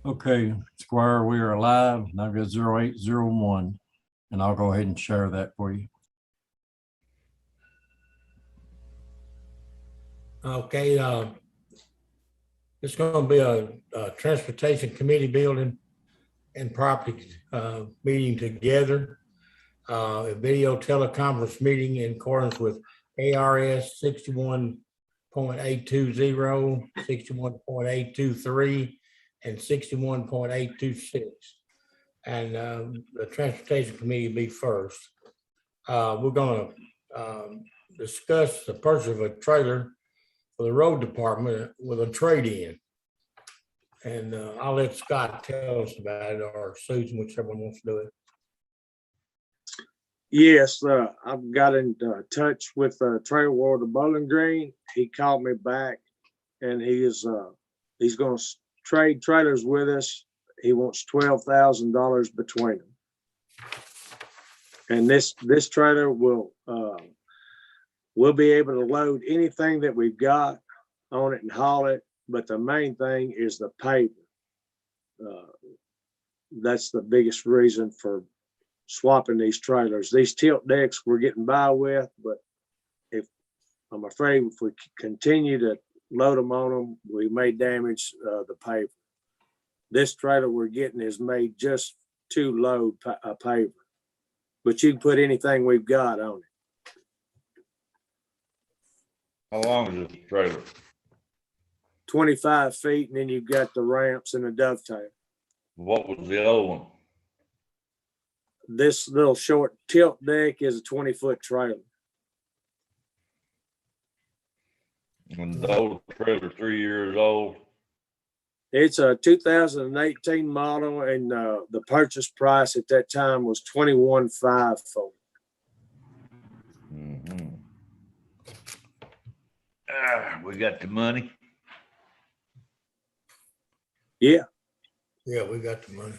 Okay, Squire, we are live, and I've got 0801, and I'll go ahead and share that for you. Okay, it's going to be a Transportation Committee building and property meeting together. A video teleconference meeting in accordance with ARS 61.820, 61.823, and 61.826. And the Transportation Committee will be first. We're going to discuss the purchase of a trailer for the road department with a trade-in. And I'll let Scott tell us about it, or Susan, whichever one wants to do it. Yes, I've got in touch with Trailer World of Bowling Green. He called me back, and he's going to trade trailers with us. He wants $12,000 between them, and this trailer will we'll be able to load anything that we've got on it and haul it. But the main thing is the paver. That's the biggest reason for swapping these trailers. These tilt decks we're getting by with, but I'm afraid if we continue to load them on them, we may damage the paver. This trailer we're getting is made just to load a paver, but you can put anything we've got on it. How long is this trailer? 25 feet, and then you've got the ramps and the dovetail. What was the other one? This little short tilt deck is a 20-foot trailer. And the old trailer 3 years old. It's a 2018 model, and the purchase price at that time was $21,500 for it. We got the money. Yeah. Yeah, we got the money.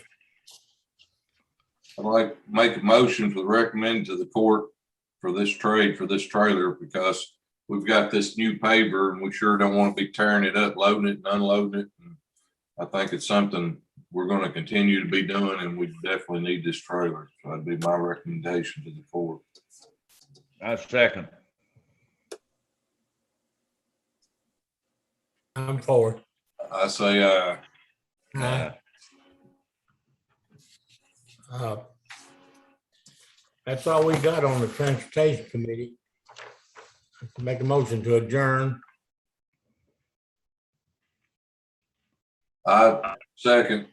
I'd like to make a motion to recommend to the court for this trade for this trailer, because we've got this new paver and we sure don't want to be tearing it up, loading it and unloading it. And I think it's something we're going to continue to be doing, and we definitely need this trailer. So that'd be my recommendation to the court. I second. I'm for it. I say, That's all we got on the Transportation Committee. I can make a motion to adjourn. I second.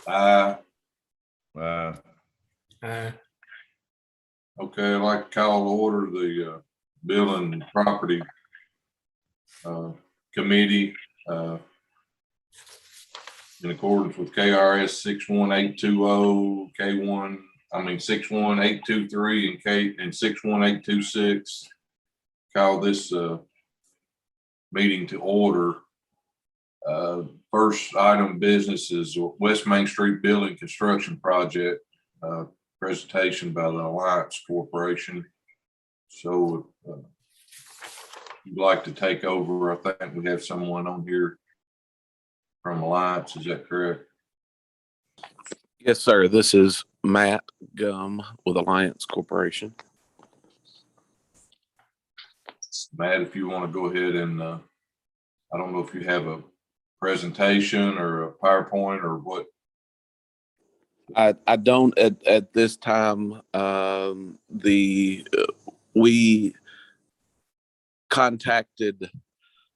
Uh, Okay, I'd like to call to order the Building and Property Committee in accordance with KRS 61820, K1, 61823 and 61826. Call this meeting to order. First item of business is West Main Street Building Construction Project, presentation by the Alliance Corporation. So you'd like to take over. I think we have someone on here from Alliance. Is that correct? Yes, sir. This is Matt Gum with Alliance Corporation. Matt, if you want to go ahead and I don't know if you have a presentation or a PowerPoint or what. I don't at this time. We contacted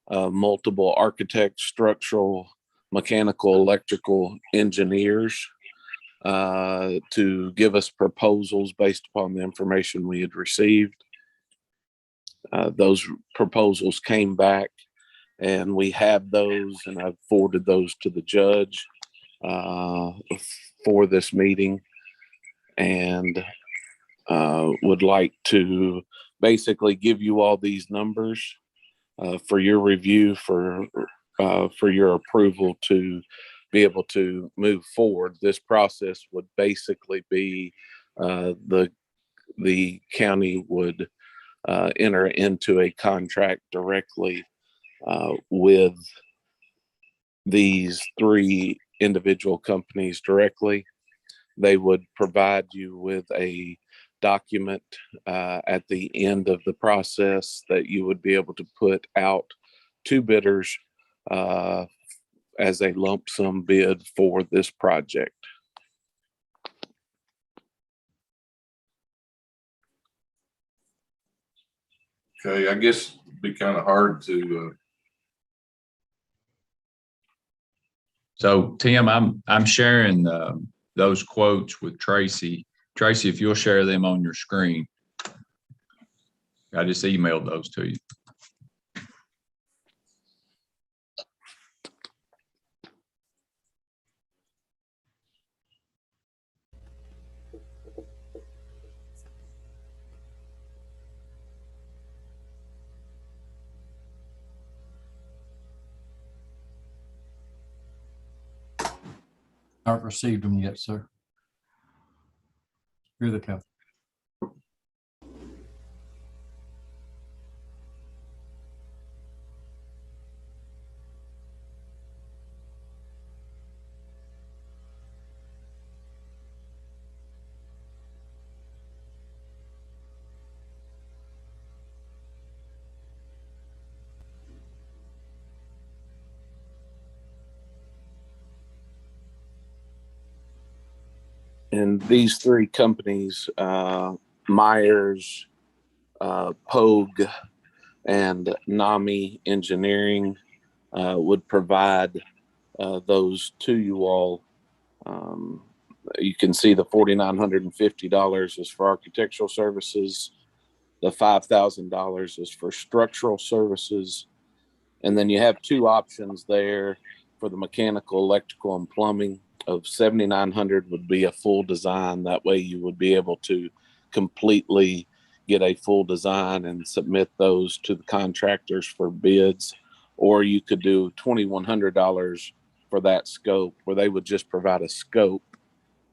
multiple architects, structural, mechanical, electrical engineers to give us proposals based upon the information we had received. Those proposals came back, and we have those, and I've forwarded those to the judge for this meeting, and would like to basically give you all these numbers for your review, for your approval to be able to move forward. This process would basically be the county would enter into a contract directly with these three individual companies directly. They would provide you with a document at the end of the process that you would be able to put out to bidders as a lump sum bid for this project. Okay, I guess it'd be kind of hard to, So Tim, I'm sharing those quotes with Tracy. Tracy, if you'll share them on your screen. I just emailed those to you. Not received them yet, sir. Here they come. And these three companies, Myers, Pogue, and NAMI Engineering, would provide those to you all. You can see the $4,950 is for architectural services. The $5,000 is for structural services. And then you have two options there for the mechanical, electrical, and plumbing. Of $7,900 would be a full design. That way you would be able to completely get a full design and submit those to the contractors for bids. Or you could do $2,100 for that scope, where they would just provide a scope,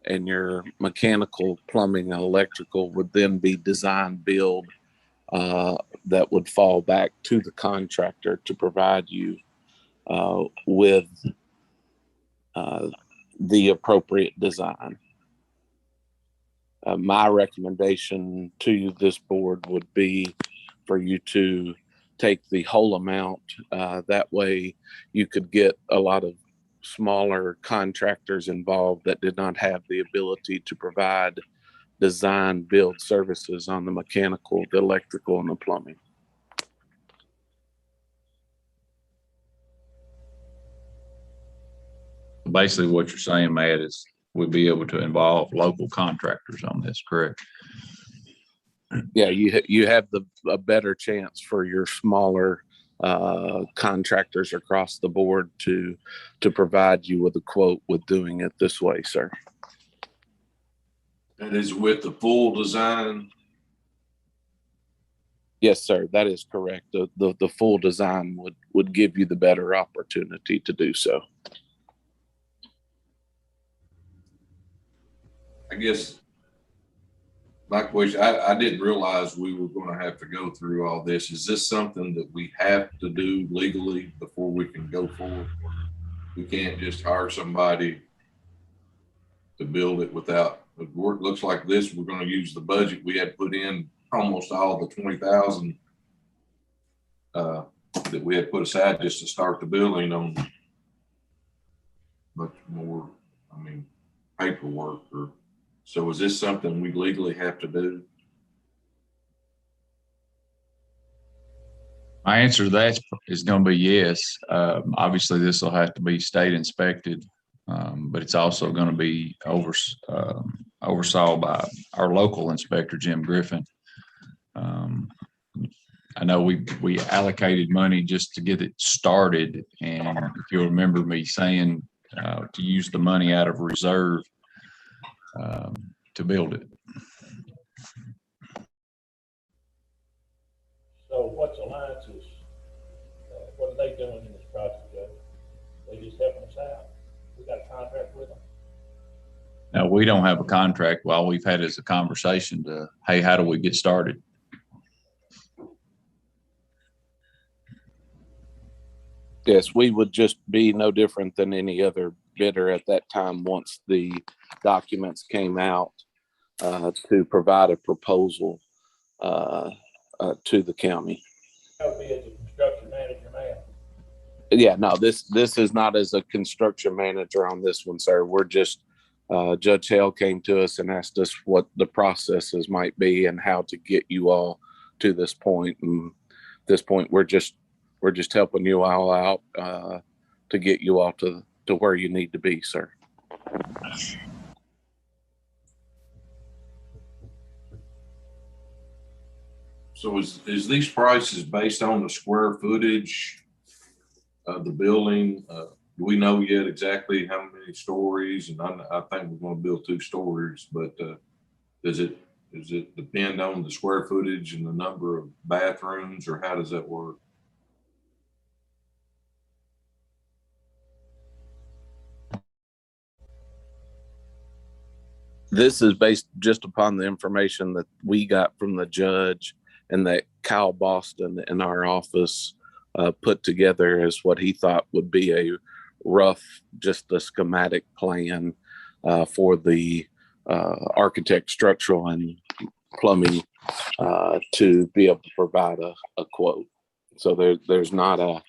and your mechanical, plumbing, and electrical would then be design build that would fall back to the contractor to provide you with the appropriate design. My recommendation to you, this board, would be for you to take the whole amount. That way you could get a lot of smaller contractors involved that did not have the ability to provide design build services on the mechanical, the electrical, and the plumbing. Basically what you're saying, Matt, is we'll be able to involve local contractors on this, correct? Yeah, you have a better chance for your smaller contractors across the board to provide you with a quote with doing it this way, sir. that is with the full design. Yes, sir, that is correct. The full design would give you the better opportunity to do so. I guess my question, I didn't realize we were going to have to go through all this. Is this something that we have to do legally before we can go forward? We can't just hire somebody to build it without, it looks like this, we're going to use the budget we had put in, almost all the 20,000 that we had put aside just to start the building on much more, I mean, paperwork. Or so is this something we legally have to do? My answer to that is going to be yes. Obviously, this will have to be state inspected, but it's also going to be oversaw by our local inspector, Jim Griffin. I know we allocated money just to get it started, and if you'll remember me saying to use the money out of reserve to build it. So what's Alliance's, what are they doing in this project, Joe? They just helping us out? We got a contract with them? Now, we don't have a contract. All we've had is a conversation to, hey, how do we get started? Yes, we would just be no different than any other bidder at that time, once the documents came out, to provide a proposal to the county. That would be as a construction manager, man. Yeah, no, this is not as a construction manager on this one, sir. We're just, Judge Hale came to us and asked us what the processes might be and how to get you all to this point. And at this point, we're just helping you all out to get you all to where you need to be, sir. So is these prices based on the square footage of the building? Do we know yet exactly how many stories? And I think we're going to build 2 stories, but does it depend on the square footage and the number of bathrooms, or how does that work? This is based just upon the information that we got from the judge and that Kyle Boston in our office put together as what he thought would be a rough, just a schematic plan for the architect, structural, and plumbing to be able to provide a quote. So there's not a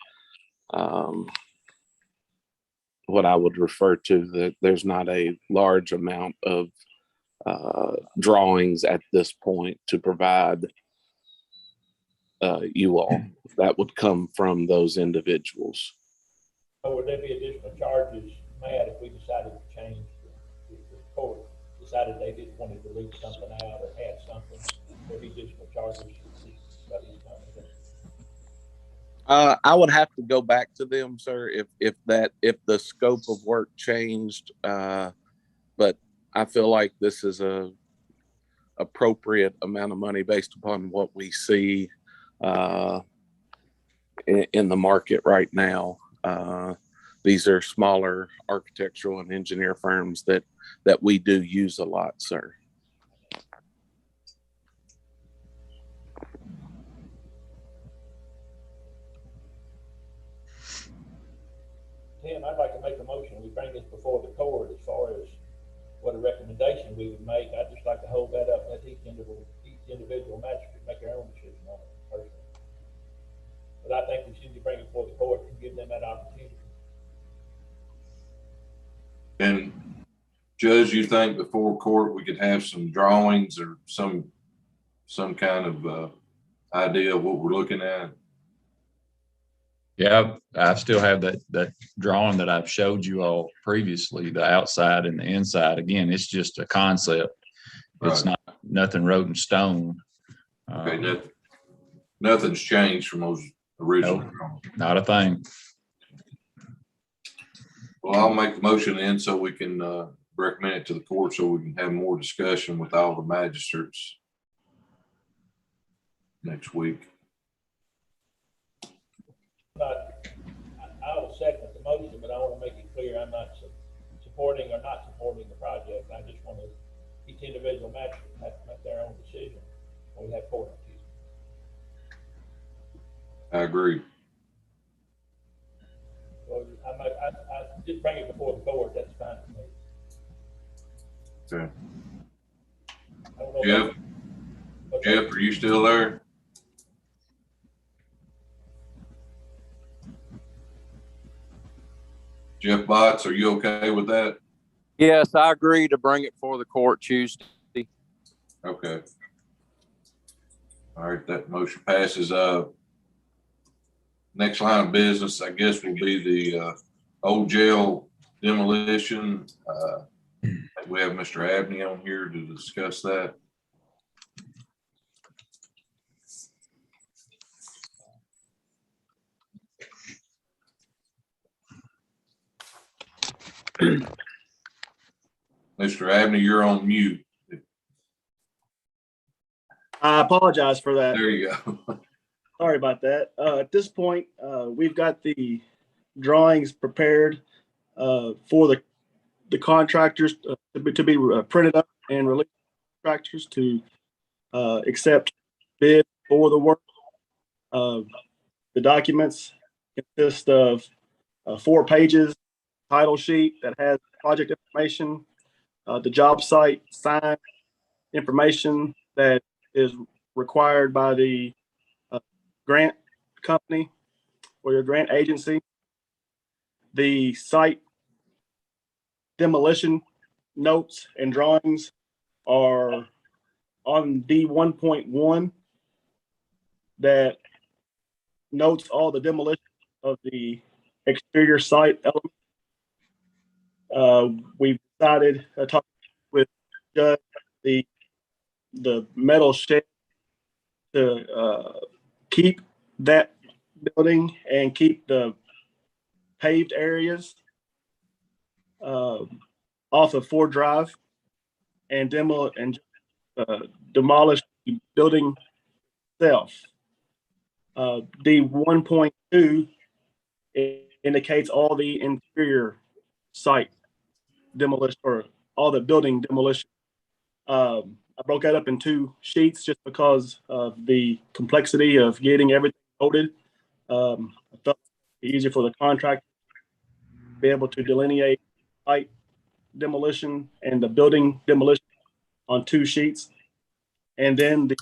what I would refer to, that there's not a large amount of drawings at this point to provide you all. That would come from those individuals. So would there be additional charges, Matt, if we decided to change, if the court decided they didn't want to delete something out or add something, would there be additional charges by these companies? I would have to go back to them, sir, if the scope of work changed. But I feel like this is a appropriate amount of money based upon what we see in the market right now. These are smaller architectural and engineer firms that we do use a lot, sir. Tim, I'd like to make a motion. We bring this before the court as far as what a recommendation we would make. I'd just like to hold that up, let each individual magistrate make their own decision on it personally. But I think we should be bringing it before the court and give them that opportunity. And Judge, you think before court we could have some drawings or some kind of idea of what we're looking at? Yeah, I still have that drawing that I've showed you all previously, the outside and the inside. Again, it's just a concept. It's Right. nothing wrote in stone. Okay, nothing's changed from those original Nope. drawings. Not a thing. Well, I'll make the motion in so we can recommend it to the court so we can have more discussion with all the magistrates next week. I will second the motion, but I want to make it clear I'm not supporting or not supporting the project. I just want each individual magistrate have to make their own decision when we have court on Tuesday. I agree. So I just bring it before the court. That's fine for me. Okay. I don't know. Jeff, are you still there? Jeff Botts, are you okay with that? Yes, I agree to bring it before the court Tuesday. Okay. All right, that motion passes. Next line of business, I guess, will be the old jail demolition. We have Mr. Abney on here to discuss that. Mr. Abney, you're on mute. I apologize for that. There you go. Sorry about that. At this point, we've got the drawings prepared for the contractors to be printed up and released to contractors to accept bid for the work. The documents consists of 4 pages, title sheet that has project information, the job site, sign information that is required by the grant company or your grant agency, the site demolition notes and drawings are on D1.1 that notes all the demolition of the exterior site element. We've decided, talking with Judge, the metal shed to keep that building and keep the paved areas off of Ford Drive and demolish the building itself. D1.2 indicates all the interior site demolition or all the building demolition. I broke that up in 2 sheets just because of the complexity of getting everything loaded. I thought it was easier for the contractor to be able to delineate site demolition and the building demolition on 2 sheets. And then the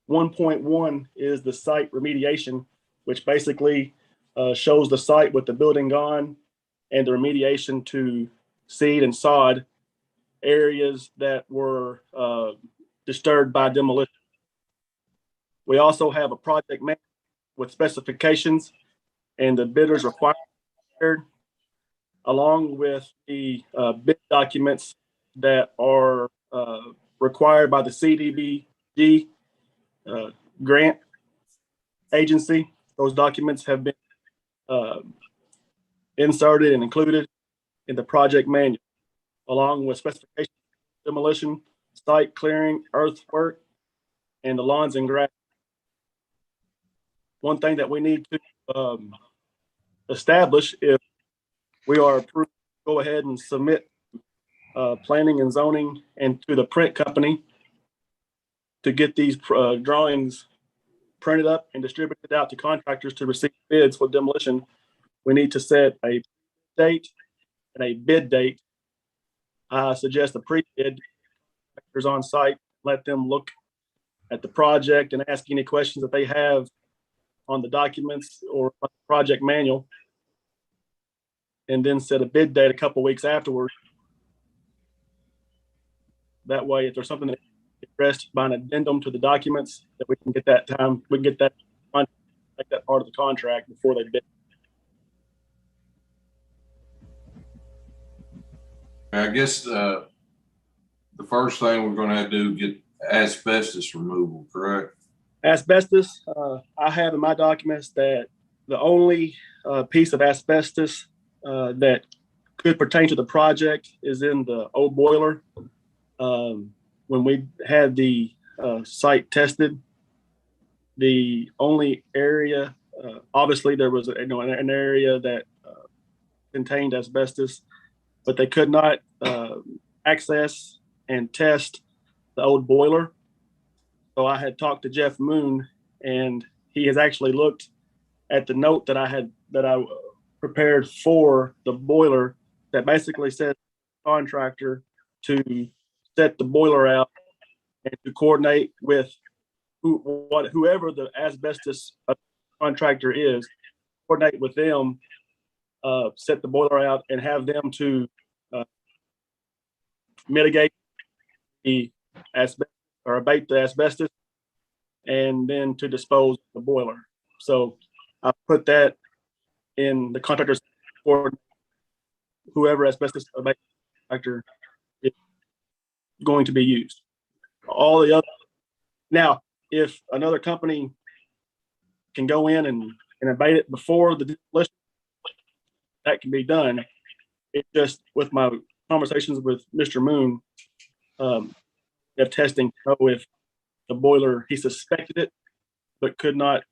1.1 is the site remediation, which basically shows the site with the building gone and the remediation to seed and sod areas that were disturbed by demolition. We also have a project manual with specifications and the bidders required, along with the bid documents that are required by the CDBG grant agency. Those documents have been inserted and included in the project manual, along with specifications, demolition, site clearing, earthwork, and the lawns and grass. One thing that we need to establish if we are approved, go ahead and submit planning and zoning and to the print company to get these drawings printed up and distributed out to contractors to receive bids for demolition. We need to set a date and a bid date. I suggest a pre-bid, contractors on site, let them look at the project and ask any questions that they have on the documents or on the project manual, and then set a bid date a couple weeks afterward. That way, if there's something that is addressed by an addendum to the documents, that we can get that time, we can get that, make that part of the contract before they bid. I guess the first thing we're gonna have to do is get asbestos removal, correct? Asbestos, I have in my documents that the only piece of asbestos that could pertain to the project is in the old boiler. When we had the site tested, the only area, obviously there was an area that contained asbestos, but they could not access and test the old boiler. So I had talked to Jeff Moon, and he has actually looked at the note that I prepared for the boiler that basically said contractor to set the boiler out and to coordinate with whoever the asbestos contractor is, coordinate with them, set the boiler out and have them to mitigate the asbestos or abate the asbestos, and then to dispose of the boiler. So I put that in the contractor's for whoever asbestos abate contractor is going to be used. All the other, now, if another company can go in and abate it before the demolition, that can be done. It just, with my conversations with Mr. Moon, of testing to know if the boiler, he suspected it, but could not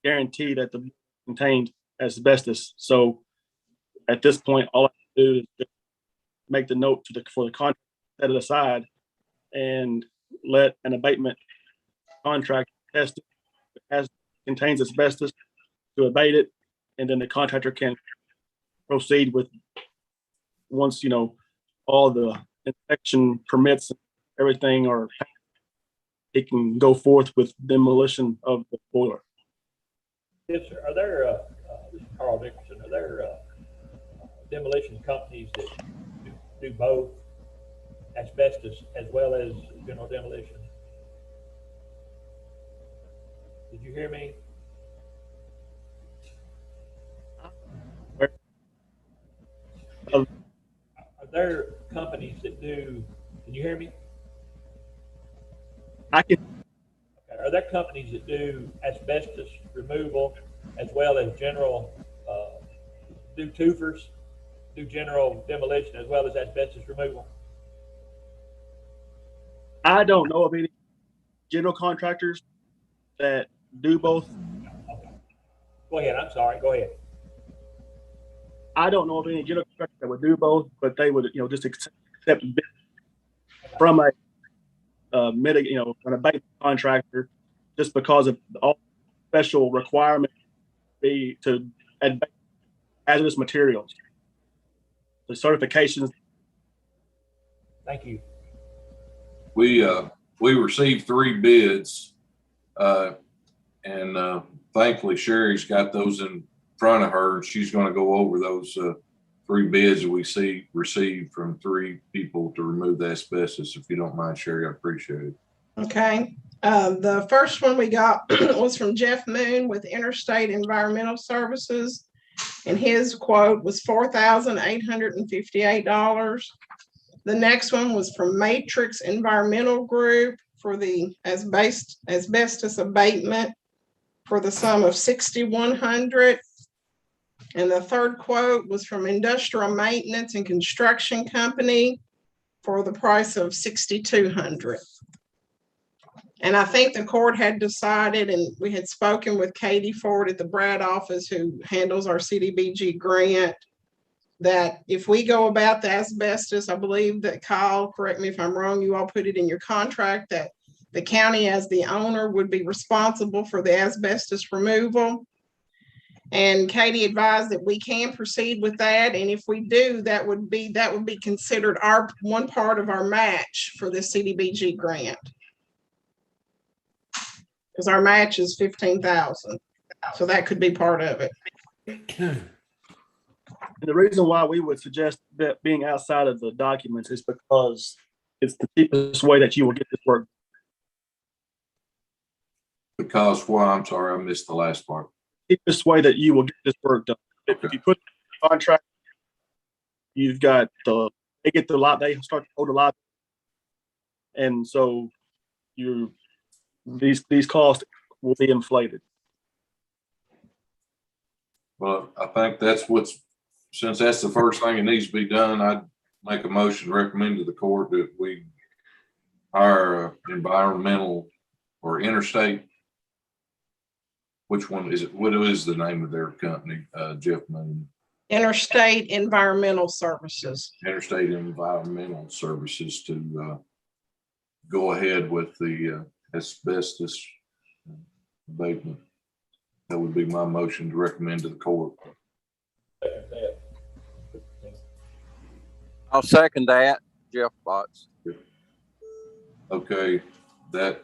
guarantee that the contained asbestos. So at this point, all I can do is just make the note for the contract, set it aside, and let an abatement contract test it. If it contains asbestos, to abate it and then the contractor can proceed with, once, all the inspection permits, and everything, or it can go forth with demolition of the boiler. Yes, sir. Are there, this is Carl Dickerson, are there demolition companies that do both asbestos as well as general demolition? Did you hear me? Are there companies that do, can you hear me? I can, Okay. Are there companies that do asbestos removal as well as general, do twofers, do general demolition as well as asbestos removal? I don't know of any general contractors that do both. Okay. Go ahead, I'm sorry, go ahead. I don't know of any general contractors that would do both, but they would, just accept bid from a an abatement contractor, just because of all special requirements be to abate hazardous materials, the certifications. Thank you. We received 3 bids, and thankfully Sherry's got those in front of her. She's going to go over those 3 bids that we received from 3 people to remove the asbestos. If you don't mind, Sherry, I appreciate it. Okay. The first one we got was from Jeff Moon with Interstate Environmental Services, and his quote was $4,858. The next one was from Matrix Environmental Group for the asbestos abatement for the sum of $6,100. And the third quote was from Industrial Maintenance and Construction Company for the price of $6,200. And I think the court had decided, and we had spoken with Katie Ford at the Brad office, who handles our CDBG grant, that if we go about the asbestos, I believe that Kyle, correct me if I'm wrong, you all put it in your contract that the county as the owner would be responsible for the asbestos removal. And Katie advised that we can proceed with that. And if we do, that would be considered our one part of our match for the CDBG grant. Because our match is $15,000. So that could be part of it. And the reason why we would suggest that being outside of the documents is because it's the cheapest way that you will get this work. Because why? I'm sorry, I missed the last part. Cheapest way that you will get this work done. If you put in a contract, you've got they start to hold a lot. And so these costs will be inflated. Well, I think since that's the first thing that needs to be done, I'd make a motion to recommend to the court that we hire environmental or interstate. Which one is it? What is the name of their company, Jeff Moon? Interstate Environmental Services. Interstate Environmental Services to go ahead with the asbestos abatement. That would be my motion to recommend to the court. I'll second that, Jeff Botts. Okay, that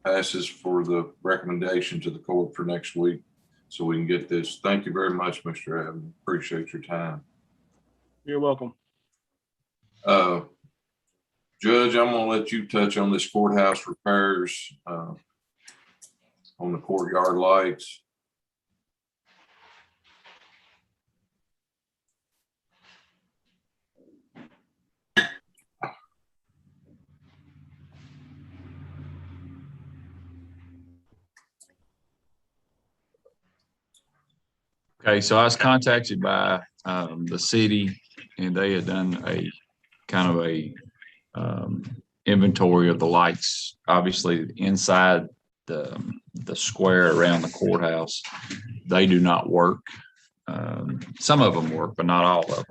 passes for the recommendation to the court for next week, so we can get this. Thank you very much, Mr. Evans. Appreciate your time. You're welcome. Judge, I'm gonna let you touch on this courthouse repairs on the courtyard lights. Okay, so I was contacted by the city, and they had done a kind of a inventory of the lights, obviously inside the square around the courthouse. They do not work. Some of them work, but not all of them.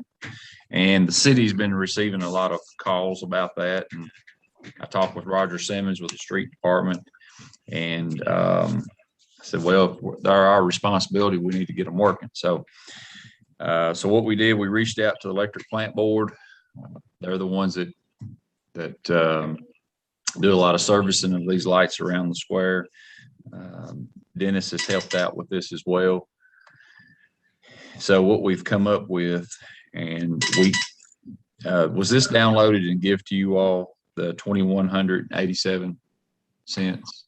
And the city's been receiving a lot of calls about that. And I talked with Roger Simmons with the street department, and I said, well, they're our responsibility. We need to get them working. So what we did, we reached out to the electric plant board. They're the ones that do a lot of servicing of these lights around the square. Dennis has helped out with this as well. So what we've come up with, and we was this downloaded and give to you all the 2,187 cents?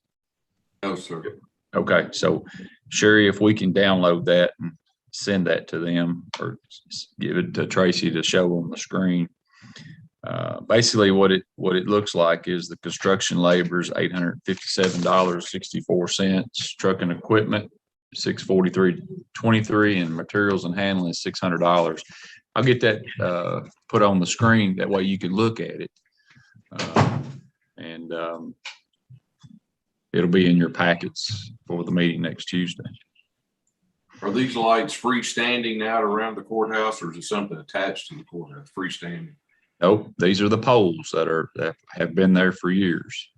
No, sir. Okay, so Sherry, if we can download that and send that to them, or give it to Tracy to show on the screen. Basically what it looks like is the construction labor is $857.64, truck and equipment $643.23, and materials and handling is $600. I'll get that put on the screen, that way you can look at it. And it'll be in your packets for the meeting next Tuesday. Are these lights freestanding out around the courthouse, or is it something attached to the courthouse, freestanding? Nope, these are the poles that have been there for years.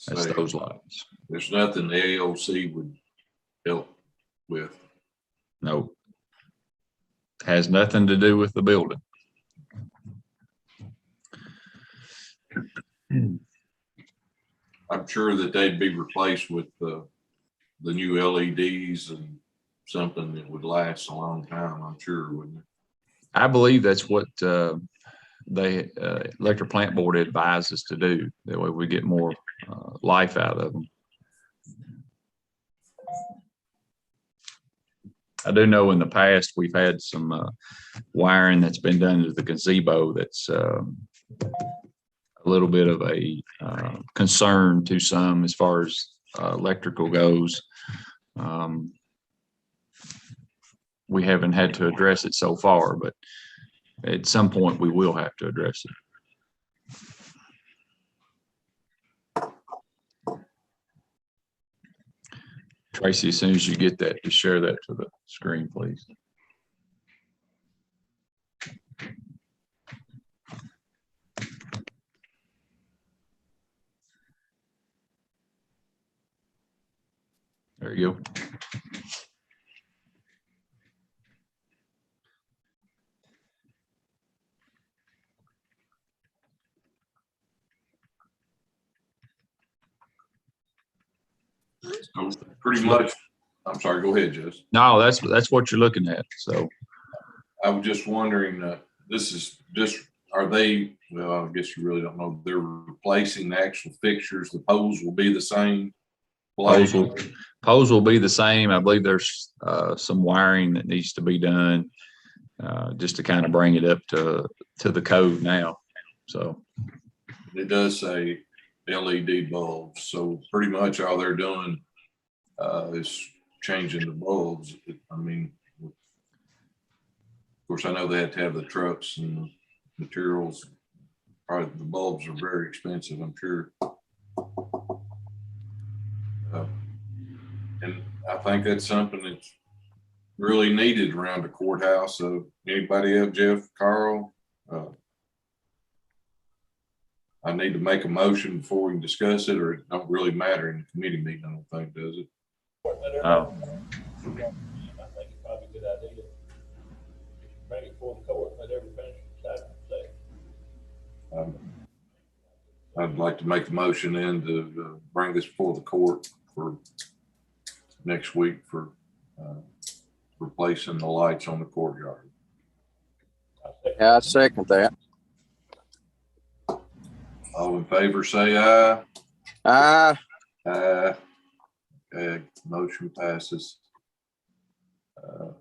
That's Say, those lights. there's nothing the AOC would help with. Nope. Has nothing to do with the building. I'm sure that they'd be replaced with the new LEDs and something that would last a long time, I'm sure, wouldn't it? I believe that's what they electric plant board advised us to do. That way we get more life out of them. I do know in the past we've had some wiring that's been done to the gazebo that's a little bit of a concern to some as far as electrical goes. We haven't had to address it so far, but at some point we will have to address it. Tracy, as soon as you get that, just share that to the screen, please. There you go. So pretty much, I'm sorry, go ahead, Jess. No, that's what you're looking at. So I was just wondering, this is just, are they, well, I guess you really don't know, they're replacing the actual fixtures, the poles will be the same? poles will be the same. I believe there's some wiring that needs to be done just to kind of bring it up to the code now. So It does say LED bulbs, so pretty much all they're doing is changing the bulbs. I mean, of course, I know they have to have the trucks and the materials. Probably the bulbs are very expensive, I'm sure. And I think that's something that's really needed around the courthouse. So anybody else, Jeff, Carl? I need to make a motion before we can discuss it, or it don't really matter in the committee meeting, I don't think, does it? Oh. I think it's probably a good idea. Bring it before the court, let everybody decide what to say. I'd like to make the motion then to bring this before the court for next week for replacing the lights on the courtyard. Yeah, I second that. All in favor, say aye. Aye. Aye. Okay, motion passes.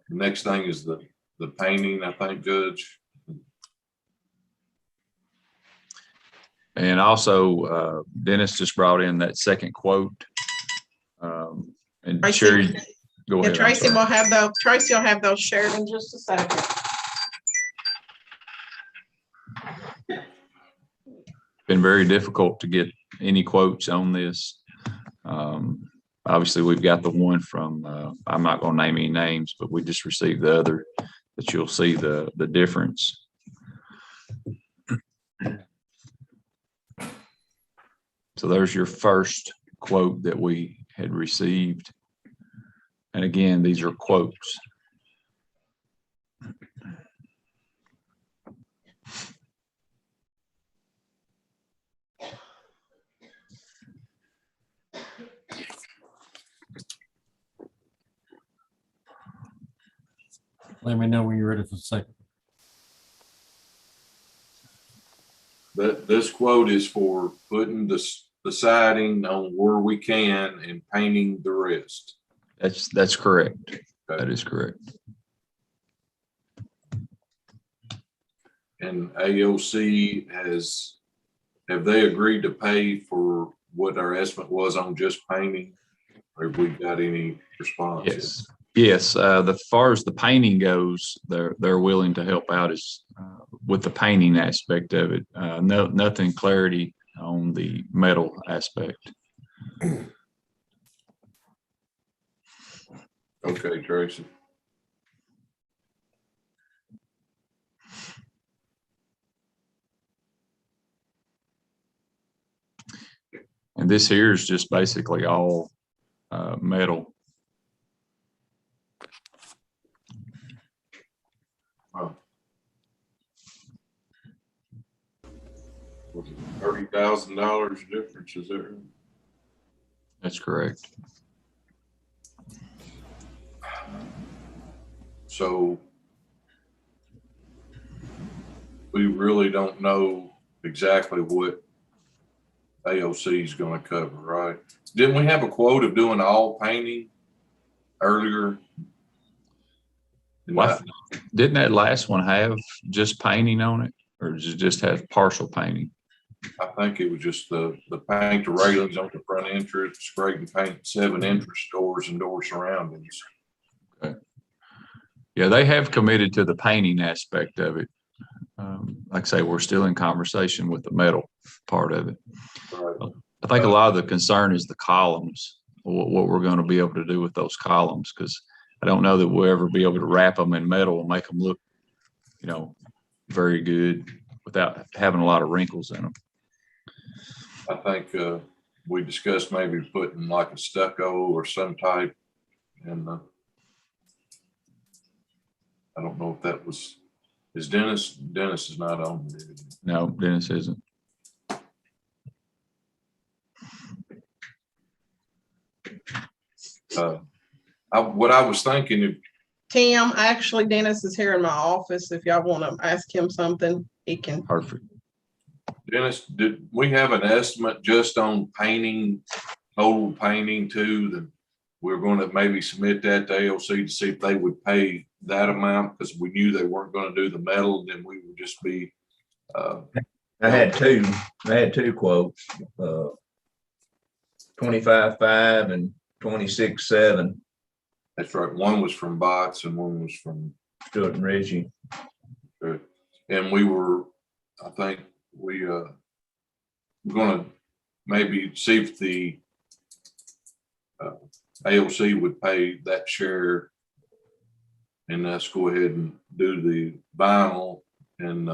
Next thing is the painting, I think, Judge. and also Dennis just brought in that second quote. And Tracy. Sherry, go Yeah, ahead. I'm Tracy sorry. will have those, Tracy will have those shared in just a second. Been very difficult to get any quotes on this. Obviously, we've got the one from, I'm not going to name any names, but we just received the other that you'll see the difference. So there's your first quote that we had received. And again, these are quotes. Let me know when you're ready for the second. This quote is for putting the siding on where we can and painting the rest. That's correct. That is correct. And AOC have they agreed to pay for what our estimate was on just painting? Or have we got any response? Yes. Yes. The far as the painting goes, they're willing to help out with the painting aspect of it. Nothing clarity on the metal aspect. Okay, Tracy. And this here is just basically all metal. Wow. Was it $30,000 difference? Is there? That's correct. So we really don't know exactly what AOC is going to cover, right? Didn't we have a quote of doing all painting earlier? Didn't that last one have just painting on it, or does it just have partial painting? I think it was just the paint the railings on the front entrance, spray and paint 7 entrance doors and door surroundings. Okay. Yeah, they have committed to the painting aspect of it. Like I say, we're still in conversation with the metal part of it. Right. I think a lot of the concern is the columns, what we're going to be able to do with those columns, because I don't know that we'll ever be able to wrap them in metal and make them look, very good without having a lot of wrinkles in them. I think we discussed maybe putting like a stucco or some type, and I don't know if that was, is Dennis is not on there. No, Dennis isn't. What I was thinking, Tim, actually, Dennis is here in my office. If y'all want to ask him something, he can. Perfect. Dennis, did we have an estimate just on painting, total painting too? That we're going to maybe submit that to AOC to see if they would pay that amount, because we knew they weren't going to do the metal, then we would just be. I had two quotes, 25.5 and 26.7. That's right. One was from Bots and one was from Stewart and Ritchie. And we were, I think we're going to maybe see if the AOC would pay that share, and let's go ahead and do the vinyl and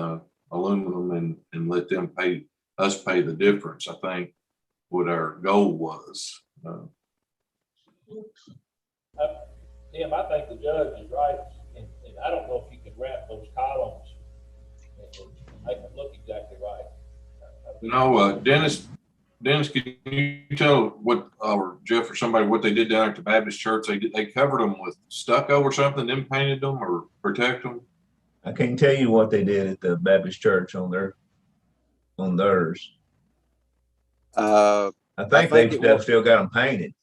aluminum and let them pay the difference. I think what our goal was. Tim, I think the judge is right, and I don't know if you can wrap those columns and make them look exactly right. Dennis, can you tell what, or Jeff or somebody, what they did down at the Baptist church? They covered them with stucco or something, then painted them or protect them? I can't tell you what they did at the Baptist church on theirs. I think they've still got them painted.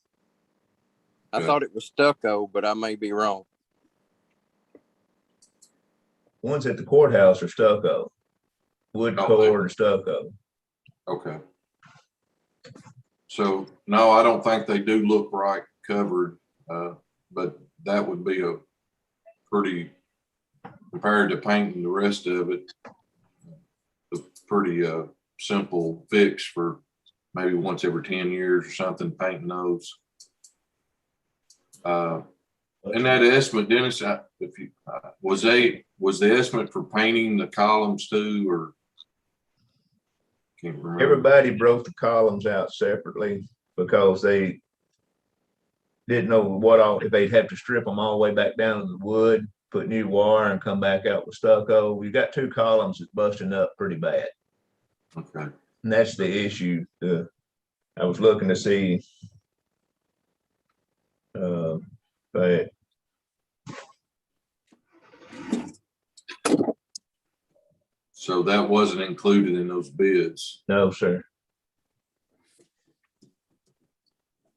I thought it was stucco, but I may be wrong. Ones at the courthouse are stucco, wood core and stucco. Okay. So no, I don't think they do look right covered, but that would be a pretty, compared to painting the rest of it, a pretty simple fix for maybe once every 10 years or something, painting those. And that estimate, Dennis, was the estimate for painting the columns too, or can't remember? Everybody broke the columns out separately because they didn't know what all, if they'd have to strip them all the way back down to the wood, put new wire and come back out with stucco. We've got 2 columns that's busting up pretty bad. Okay. And that's the issue. I was looking to see, but So that wasn't included in those bids. no, sir.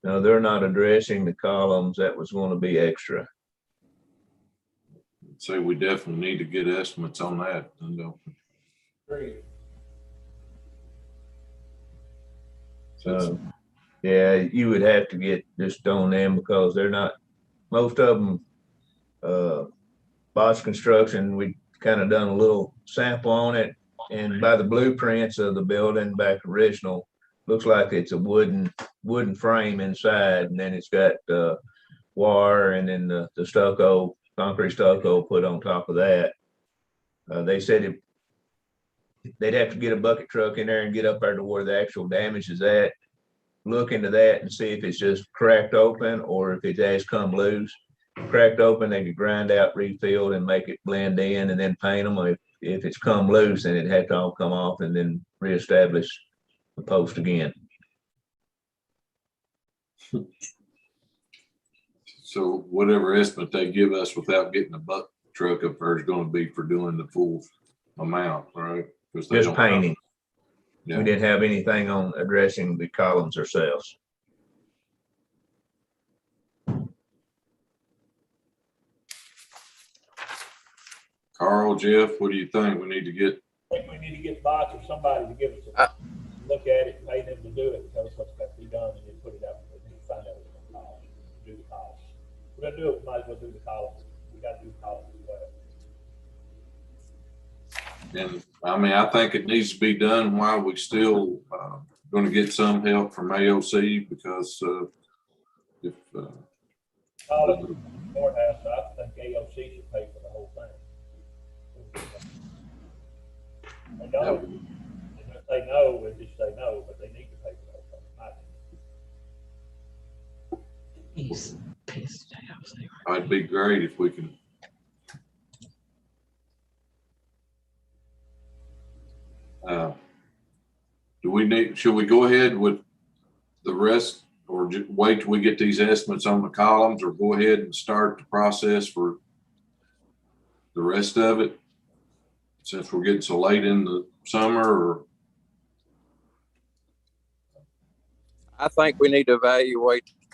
No, they're not addressing the columns. That was going to be extra. So we definitely need to get estimates on that. Agreed. So, yeah, you would have to get just on them because they're not, most of them, Bosch Construction, we kind of done a little sample on it. And by the blueprints of the building back original, looks like it's a wooden frame inside, and then it's got wire and then the stucco, concrete stucco put on top of that. They said they'd have to get a bucket truck in there and get up there to where the actual damage is at, look into that and see if it's just cracked open or if it has come loose. Cracked open, they could grind out, refill, and make it blend in and then paint them. If it's come loose, then it'd have to all come off and then reestablish the post again. So whatever estimate they give us without getting a bucket truck up there is going to be for doing the full amount, right? Just painting. Yeah. We didn't have anything on addressing the columns ourselves. Carl, Jeff, what do you think? We need to get, I think we need to get Bosch or somebody to give us a look at it, pay them to do it, tell us what's got to be done, and then put it out. We need to find out what's going to cost, do the cost. We're gonna do it, we might as well do the columns. We got to do the columns as well. and I mean, I think it needs to be done while we still going to get some help from AOC because if Courthouse, I think AOC should pay for the whole thing. They don't. If they know, they just say no, but they need to pay for the whole thing. He's pissed off. it'd be great if we can. Should we go ahead with the rest or just wait till we get these estimates on the columns or go ahead and start the process for the rest of it? Since we're getting so late in the summer, or I think we need to evaluate the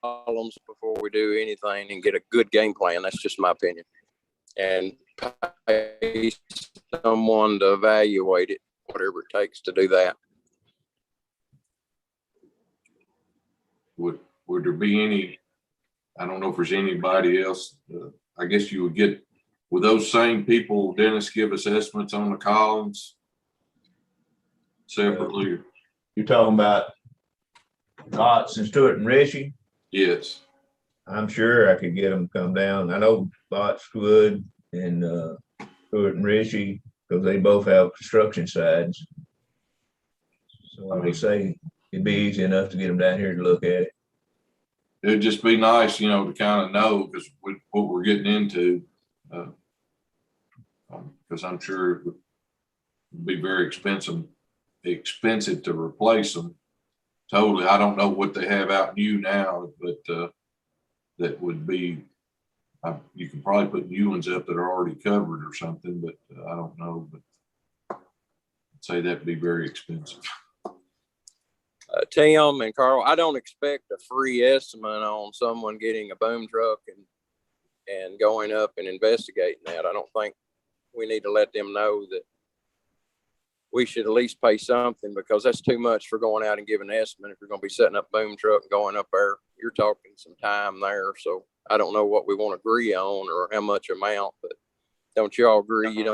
columns before we do anything and get a good game plan. That's just my opinion. And pay someone to evaluate it, whatever it takes to do that. would there be any, I don't know if there's anybody else, I guess you would get, with those same people, Dennis, give us estimates on the columns separately? You're talking about Lots and Stewart and Richie? Yes. I'm sure I could get them to come down. I know Lots would and Stewart and Richie, because they both have construction sides. So I would say it'd be easy enough to get them down here to look at it. It'd just be nice, to kind of know, because what we're getting into, because I'm sure it would be very expensive to replace them totally. I don't know what they have out new now, but that would be, you can probably put new ones up that are already covered or something, but I don't know, but I'd say that'd be very expensive. Tim and Carl, I don't expect a free estimate on someone getting a boom truck and going up and investigating that. I don't think we need to let them know that we should at least pay something, because that's too much for going out and giving an estimate. If you're going to be setting up boom truck and going up there, you're talking some time there. So I don't know what we want to agree on or how much amount, but don't you all agree?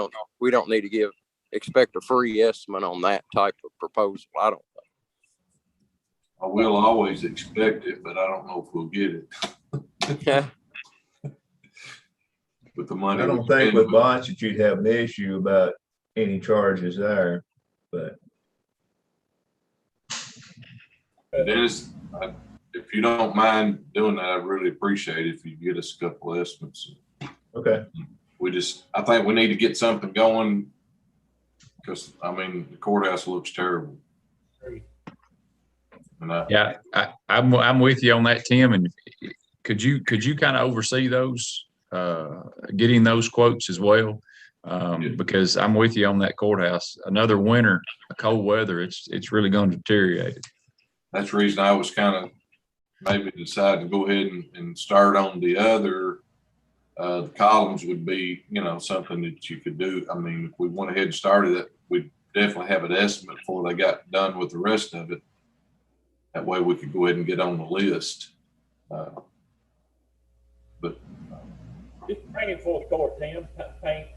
We don't need to expect a free estimate on that type of proposal. I don't think. I will always expect it, but I don't know if we'll get it. Yeah. With the money. I don't think with Bosch that you'd have an issue about any charges there, but Dennis, if you don't mind doing that, I'd really appreciate it if you get us a couple estimates. Okay. I think we need to get something going because, I mean, the courthouse looks terrible. And Yeah, I'm with you on that, Tim. And could you kind of oversee those, getting those quotes as well? Because I'm with you on that courthouse. Another winter, a cold weather, it's really going to deteriorate it. that's the reason I was kind of maybe decide to go ahead and start on the other. The columns would be, something that you could do. I mean, if we went ahead and started it, we'd definitely have an estimate before they got done with the rest of it. That way we could go ahead and get on the list. But Just bring it before the court, Tim, paint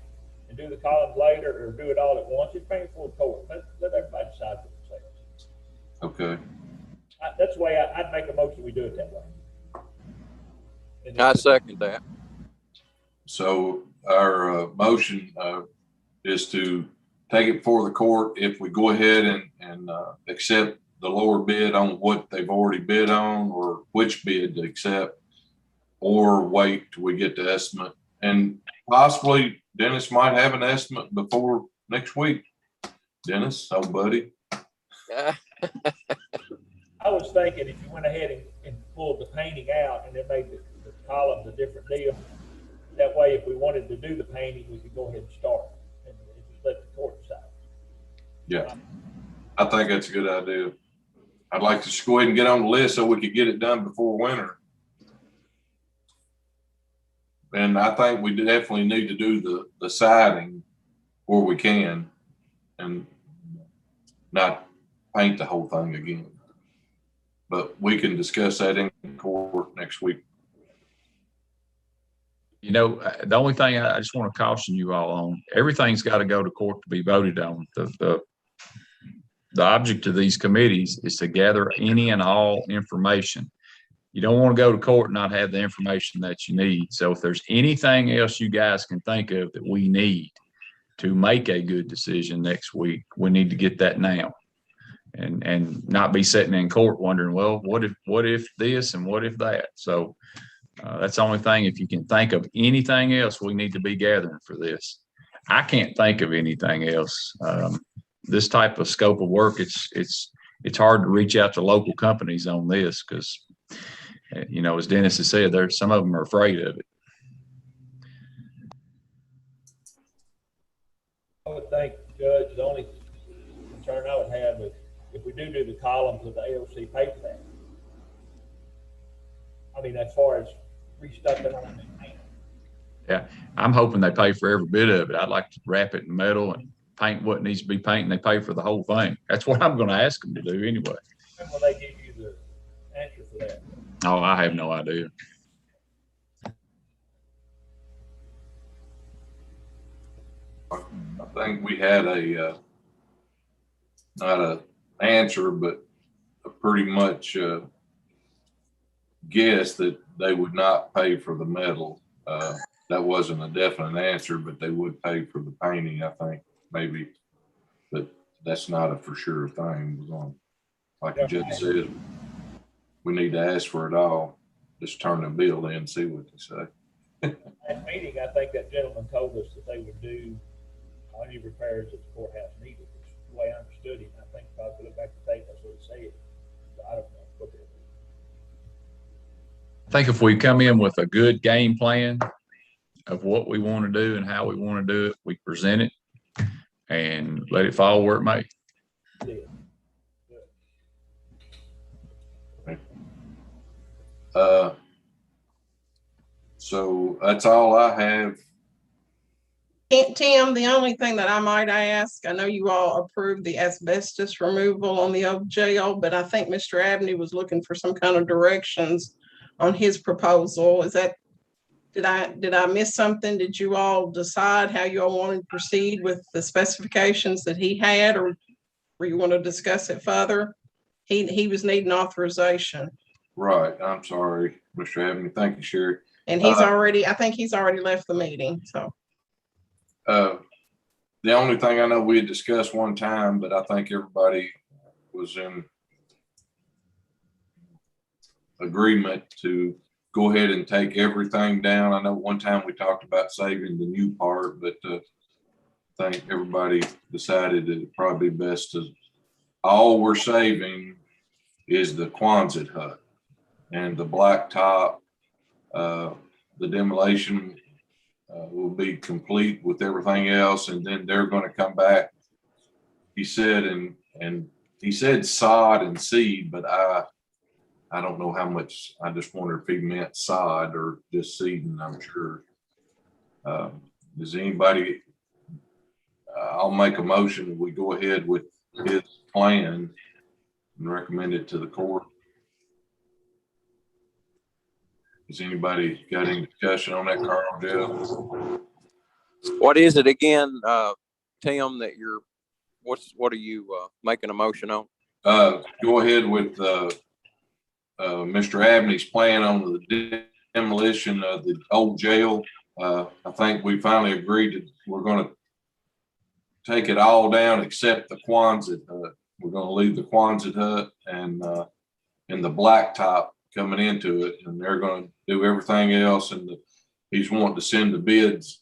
and do the columns later or do it all at once. Just bring it before the court. Let everybody decide for themselves. okay, That's the way I'd make a motion, we do it that way. And I second that. so our motion is to take it before the court. If we go ahead and accept the lower bid on what they've already bid on, or which bid to accept, or wait till we get the estimate. And possibly Dennis might have an estimate before next week. Dennis, old buddy. I was thinking if you went ahead and pulled the painting out and then made the columns a different deal, that way if we wanted to do the painting, we could go ahead and start and just let the court decide. Yeah, I think that's a good idea. I'd like to just go ahead and get on the list so we could get it done before winter. And I think we definitely need to do the siding where we can and not paint the whole thing again. But we can discuss that in court next week. The only thing I just want to caution you all on, everything's got to go to court to be voted on. The object of these committees is to gather any and all information. You don't want to go to court and not have the information that you need. So if there's anything else you guys can think of that we need to make a good decision next week, we need to get that now and not be sitting in court wondering, well, what if this and what if that? So that's the only thing. If you can think of anything else, we need to be gathering for this. I can't think of anything else. This type of scope of work, it's hard to reach out to local companies on this because, as Dennis has said, some of them are afraid of it. I would think, Judge, the only concern I would have is if we do the columns of the AOC pay for that. I mean, as far as restuffing on the paint. Yeah, I'm hoping they pay for every bit of it. I'd like to wrap it in metal and paint what needs to be painted. They pay for the whole thing. That's what I'm going to ask them to do anyway. When will they give you the answer for that? Oh, I have no idea. I think we had not an answer, but a pretty much guess that they would not pay for the metal. That wasn't a definite answer, but they would pay for the painting, I think, maybe. But that's not a for sure thing. We're going, like the judge said, we need to ask for it all. Just turn the bill in and see what they say. At meeting, I think that gentleman told us that they would do any repairs that the courthouse needed. It's the way I understood him. I think if I look back at the tape, that's what he said. So I don't know what they're doing. I think if we come in with a good game plan of what we want to do and how we want to do it, we present it and let it fall where it may. So that's all I have. Tim, the only thing that I might ask, I know you all approved the asbestos removal on the old jail, but I think Mr. Abney was looking for some kind of directions on his proposal. Is that, did I miss something? Did you all decide how you all wanted to proceed with the specifications that he had, or you want to discuss it further? He was needing authorization. Right. I'm sorry, Mr. Abney. Thank you, Sherry. And he's I think he's already left the meeting, so. The only thing I know we had discussed one time, but I think everybody was in agreement to go ahead and take everything down. I know one time we talked about saving the new part, but I think everybody decided that it'd probably be best to, all we're saving is the Quonset hut and the blacktop. The demolition will be complete with everything else, and then they're going to come back. He said, and he said sod and seed, but I don't know how much. I just wonder if he meant sod or just seeding. I'm sure. Does anybody? I'll make a motion that we go ahead with his plan and recommend it to the court. Has anybody got any discussion on that, Carl, Jeff? What is it again, Tim, that what are you making a motion on? Go ahead with Mr. Abney's plan on the demolition of the old jail. I think we finally agreed that we're going to take it all down except the Quonset hut. We're going to leave the Quonset hut and the blacktop coming into it, and they're going to do everything else. And he's wanting to send the bids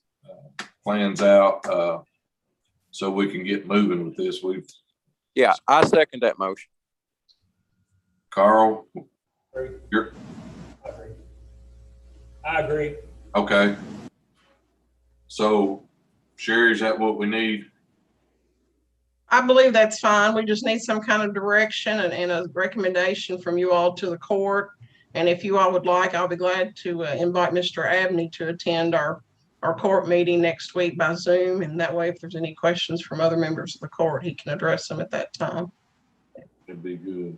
plans out so we can get moving with this. Yeah, I second that motion. Carl, I agree. okay. So Sherry, is that what we need? I believe that's fine. We just need some kind of direction and a recommendation from you all to the court. And if you all would like, I'll be glad to invite Mr. Abney to attend our court meeting next week by Zoom. And that way, if there's any questions from other members of the court, he can address them at that time. It'd be good.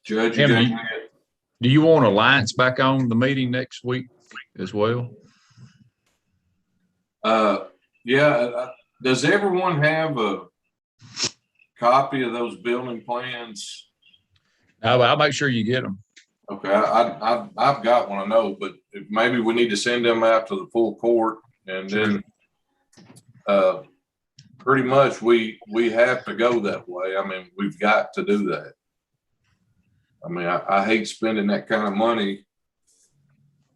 Judge, Tim, do you want Alliance back on the meeting next week as well? yeah. Does everyone have a copy of those building plans? No, but I'll make sure you get them. Okay, I've got one, I know, but maybe we need to send them out to the full court, and then pretty much we have to go that way. I mean, we've got to do that. I mean, I hate spending that kind of money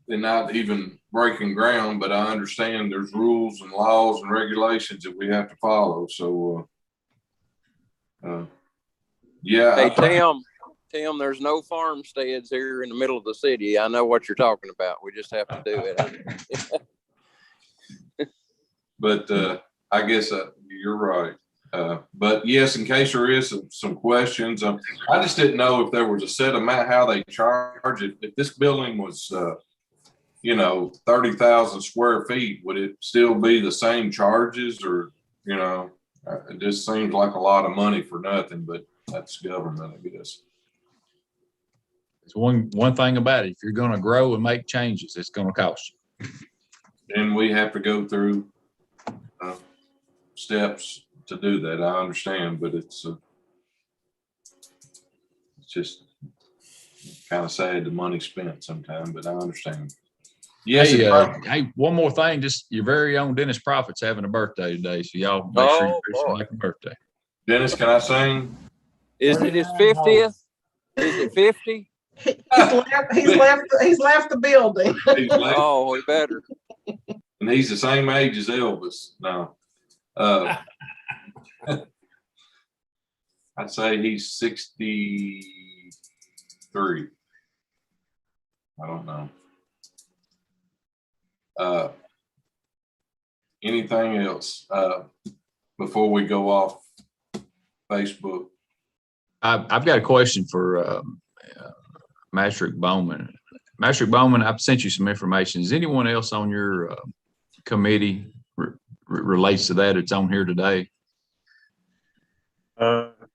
and not even breaking ground, but I understand there's rules and laws and regulations that we have to follow. So, yeah. Hey, Tim, there's no farmsteads here in the middle of the city. I know what you're talking about. We just have to do it. But I guess you're right. But yes, in case there is some questions, I just didn't know if there was a set amount, how they charge it. If this building was, 30,000 square feet, would it still be the same charges, or, it just seems like a lot of money for nothing, but that's government, I guess. It's one thing about it. If you're going to grow and make changes, it's going to cost you. And we have to go through steps to do that. I understand, but it's just kind of sad the money spent sometime, but I understand. Yes. Hey, one more thing. Just your very own Dennis Prophet's having a birthday today, so y'all make sure you wish him happy birthday. Dennis, can I sing? Is it his 50th? Is it 50? He's left the building. Oh, we better. And he's the same age as Elvis. No. I'd say he's 63. I don't know. Anything else before we go off Facebook? I've got a question for Matrick Bowman. Matrick Bowman, I've sent you some information. Is anyone else on your committee relates to that? It's on here today.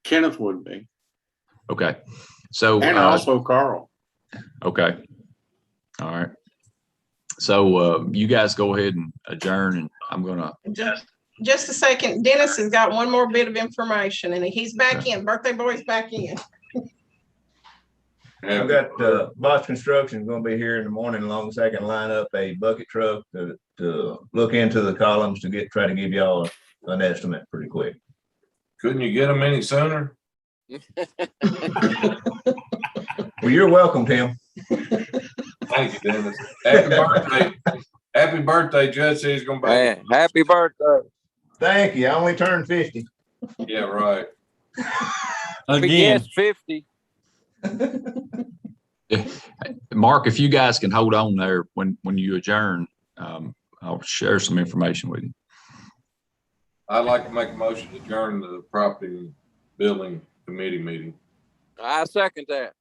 Kenneth would be. Okay. So and also Carl. Okay. All right. So you guys go ahead and adjourn, and I'm gonna just a second. Dennis has got one more bit of information, and he's back in. Birthday boy's back in. I've got Boss Construction going to be here in the morning, as long as I can line up a bucket truck to look into the columns to try to give y'all an estimate pretty quick. Couldn't you get them any sooner? Well, you're welcome, Tim. Thank you, Dennis. Happy birthday. Happy birthday, Judge said he's gonna Man, be. happy birthday. Thank you. I only turned 50. Yeah, right. We Again, guessed 50. Mark, if you guys can hold on there when you adjourn, I'll share some information with you. I'd like to make a motion to adjourn the property and building committee meeting. I second that.